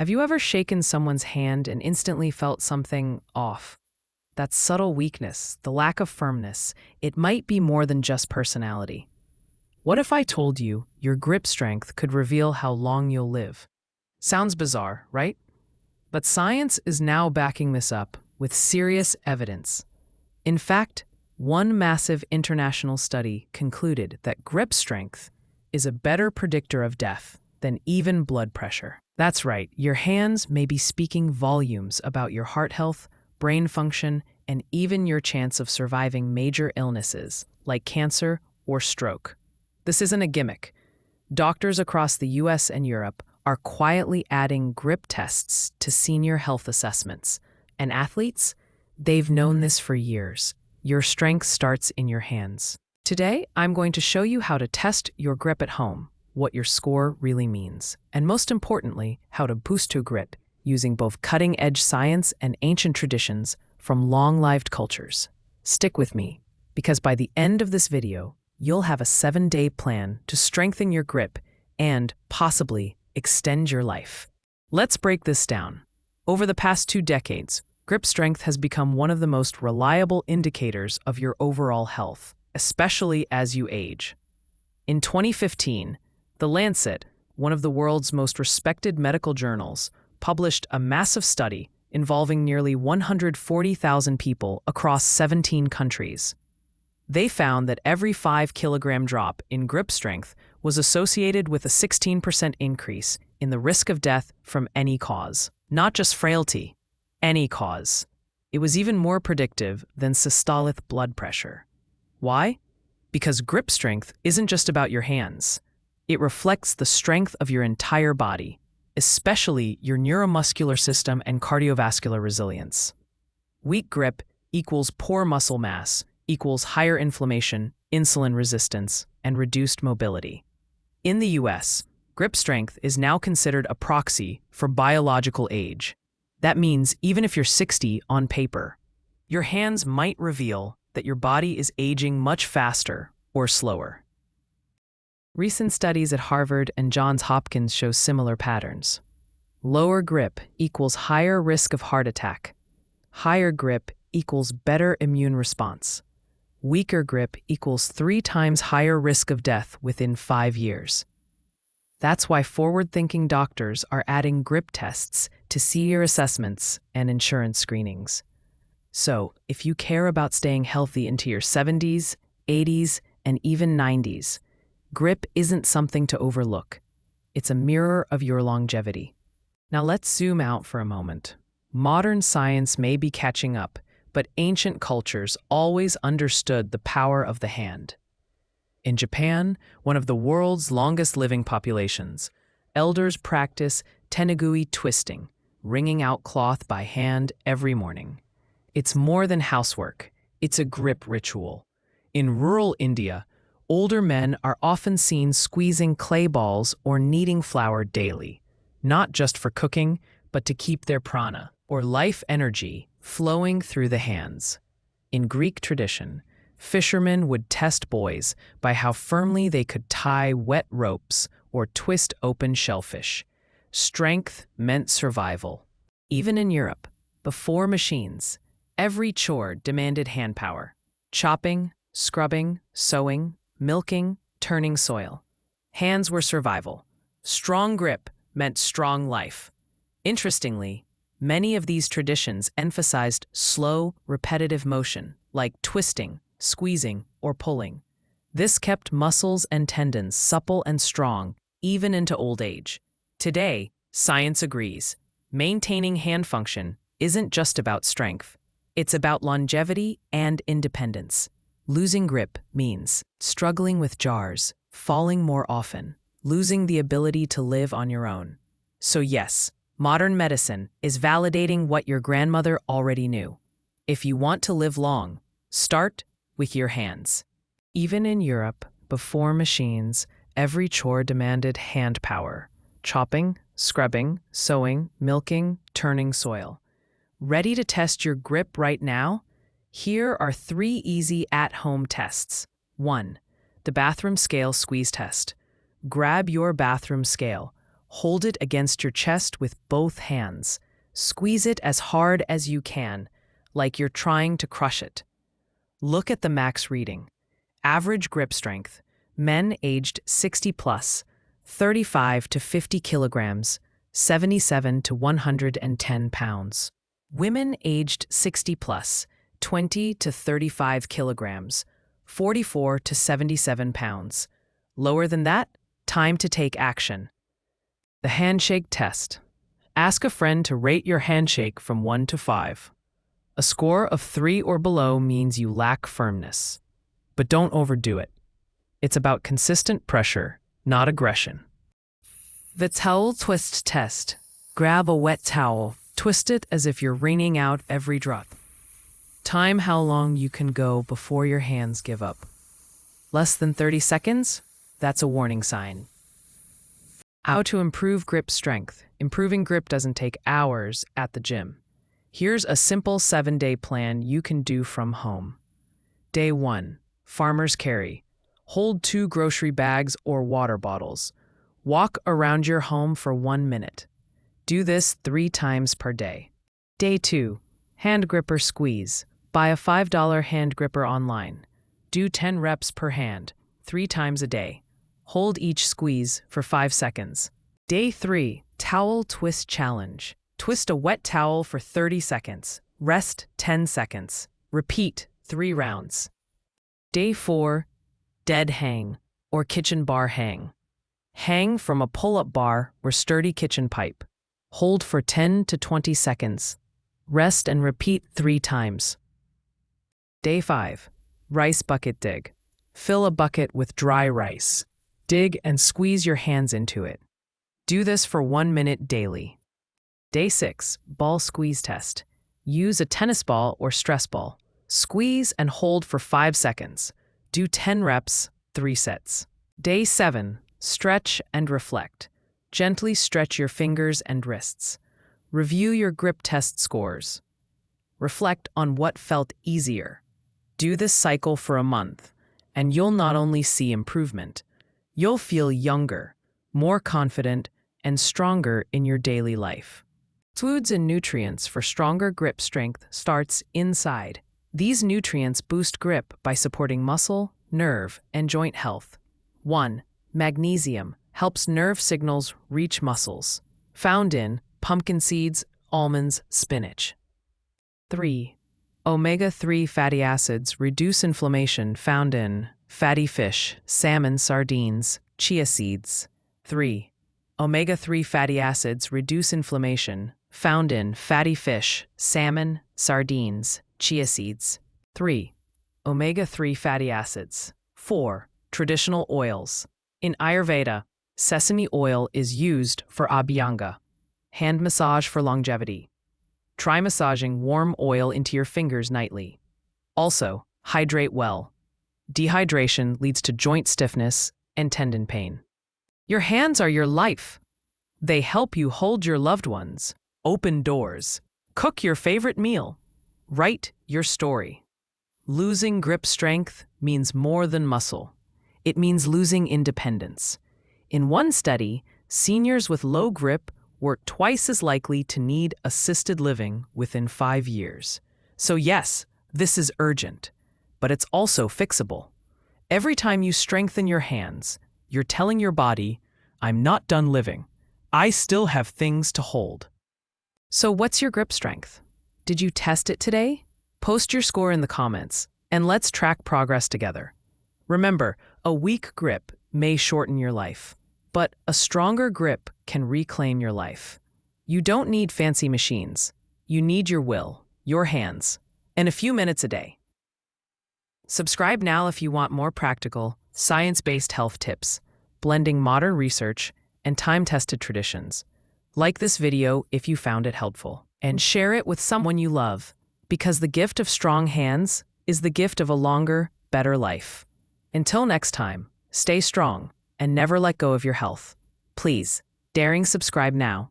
Have you ever shaken someone's hand and instantly felt something off? That subtle weakness, the lack of firmness, it might be more than just personality. What if I told you your grip strength could reveal how long you'll live? Sounds bizarre, right? But science is now backing this up with serious evidence. In fact, one massive international study concluded that grip strength is a better predictor of death than even blood pressure. That's right, your hands may be speaking volumes about your heart health, brain function, and even your chance of surviving major illnesses like cancer or stroke. This isn't a gimmick. Doctors across the US and Europe are quietly adding grip tests to senior health assessments. And athletes? They've known this for years. Your strength starts in your hands. Today, I'm going to show you how to test your grip at home, what your score really means, and most importantly, how to boost your grip using both cutting-edge science and ancient traditions from long-lived cultures. Stick with me, because by the end of this video, you'll have a 7-day plan to strengthen your grip and, possibly, extend your life. Let's break this down. Over the past 2 decades, grip strength has become one of the most reliable indicators of your overall health, especially as you age. In 2015, The Lancet, one of the world's most respected medical journals, published a massive study involving nearly 140,000 people across 17 countries. They found that every 5-kilogram drop in grip strength was associated with a 16% increase in the risk of death from any cause. Not just frailty, any cause. It was even more predictive than systolic blood pressure. Why? Because grip strength isn't just about your hands. It reflects the strength of your entire body, especially your neuromuscular system and cardiovascular resilience. Weak grip equals poor muscle mass, equals higher inflammation, insulin resistance, and reduced mobility. In the US, grip strength is now considered a proxy for biological age. That means even if you're 60 on paper, your hands might reveal that your body is aging much faster or slower. Recent studies at Harvard and Johns Hopkins show similar patterns. Lower grip equals higher risk of heart attack. Higher grip equals better immune response. Weaker grip equals 3 times higher risk of death within 5 years. That's why forward-thinking doctors are adding grip tests to senior assessments and insurance screenings. So, if you care about staying healthy into your 70s, 80s, and even 90s, grip isn't something to overlook. It's a mirror of your longevity. Now let's zoom out for a moment. Modern science may be catching up, but ancient cultures always understood the power of the hand. In Japan, one of the world's longest living populations, elders practice tenugui twisting, wringing out cloth by hand every morning. It's more than housework, it's a grip ritual. In rural India, older men are often seen squeezing clay balls or kneading flour daily, not just for cooking, but to keep their prana, or life energy, flowing through the hands. In Greek tradition, fishermen would test boys by how firmly they could tie wet ropes or twist open shellfish. Strength meant survival. Even in Europe, before machines, every chore demanded hand power. Chopping, scrubbing, sewing, milking, turning soil. Hands were survival. Strong grip meant strong life. Interestingly, many of these traditions emphasized slow, repetitive motion, like twisting, squeezing, or pulling. This kept muscles and tendons supple and strong, even into old age. Today, science agrees. Maintaining hand function isn't just about strength. It's about longevity and independence. Losing grip means struggling with jars, falling more often, losing the ability to live on your own. So yes, modern medicine is validating what your grandmother already knew. If you want to live long, start with your hands. Even in Europe, before machines, every chore demanded hand power. Chopping, scrubbing, sewing, milking, turning soil. Ready to test your grip right now? Here are 3 easy at-home tests. 1. The bathroom scale squeeze test. Grab your bathroom scale, Hold it against your chest with both hands. Squeeze it as hard as you can, like you're trying to crush it. Look at the max reading. Average grip strength. Men aged 60 plus, 35 to 50 kilograms, 77 to 110 pounds. Women aged 60 plus, 20 to 35 kilograms, 44 to 77 pounds. Lower than that, time to take action. The handshake test. Ask a friend to rate your handshake from 1 to 5. A score of 3 or below means you lack firmness. But don't overdo it. It's about consistent pressure, not aggression. The towel twist test. Grab a wet towel, twist it as if you're wringing out every drop. Time how long you can go before your hands give up. Less than 30 seconds? That's a warning sign. How to improve grip strength. Improving grip doesn't take hours at the gym. Here's a simple 7-day plan you can do from home. Day 1. Farmer's carry. Hold 2 grocery bags or water bottles. Walk around your home for 1 minute. Do this 3 times per day. Day 2. Hand gripper squeeze. Buy a $5 hand gripper online. Do 10 reps per hand, 3 times a day. Hold each squeeze for 5 seconds. Day 3. Towel twist challenge. Twist a wet towel for 30 seconds. Rest 10 seconds. Repeat 3 rounds. Day 4. Dead hang, or kitchen bar hang. Hang from a pull-up bar or sturdy kitchen pipe. Hold for 10 to 20 seconds. Rest and repeat 3 times. Day 5. Rice bucket dig. Fill a bucket with dry rice. Dig and squeeze your hands into it. Do this for 1 minute daily. Day 6. Ball squeeze test. Use a tennis ball or stress ball. Squeeze and hold for 5 seconds. Do 10 reps, 3 sets. Day 7. Stretch and reflect. Gently stretch your fingers and wrists. Review your grip test scores. Reflect on what felt easier. Do this cycle for a month, and you'll not only see improvement, you'll feel younger, more confident, and stronger in your daily life. Foods and nutrients for stronger grip strength starts inside. These nutrients boost grip by supporting muscle, nerve, and joint health. 1. Magnesium helps nerve signals reach muscles. Found in pumpkin seeds, almonds, spinach. 3. Omega-3 fatty acids reduce inflammation. Found in fatty fish, salmon, sardines, chia seeds. 3. Omega-3 fatty acids reduce inflammation. Found in fatty fish, salmon, sardines, chia seeds. 3. Omega-3 fatty acids. 4. Traditional oils. In Ayurveda, sesame oil is used for abhyanga, hand massage for longevity. Try massaging warm oil into your fingers nightly. Also, hydrate well. Dehydration leads to joint stiffness and tendon pain. Your hands are your life. They help you hold your loved ones, open doors, cook your favorite meal, write your story. Losing grip strength means more than muscle. It means losing independence. In one study, seniors with low grip were twice as likely to need assisted living within 5 years. So yes, this is urgent, but it's also fixable. Every time you strengthen your hands, you're telling your body, I'm not done living. I still have things to hold. So what's your grip strength? Did you test it today? Post your score in the comments, and let's track progress together. Remember, a weak grip may shorten your life, but a stronger grip can reclaim your life. You don't need fancy machines. You need your will, your hands, and a few minutes a day. Subscribe now if you want more practical, science-based health tips, blending modern research and time-tested traditions. Like this video if you found it helpful, and share it with someone you love, because the gift of strong hands is the gift of a longer, better life. Until next time, stay strong and never let go of your health. Please, daring subscribe now.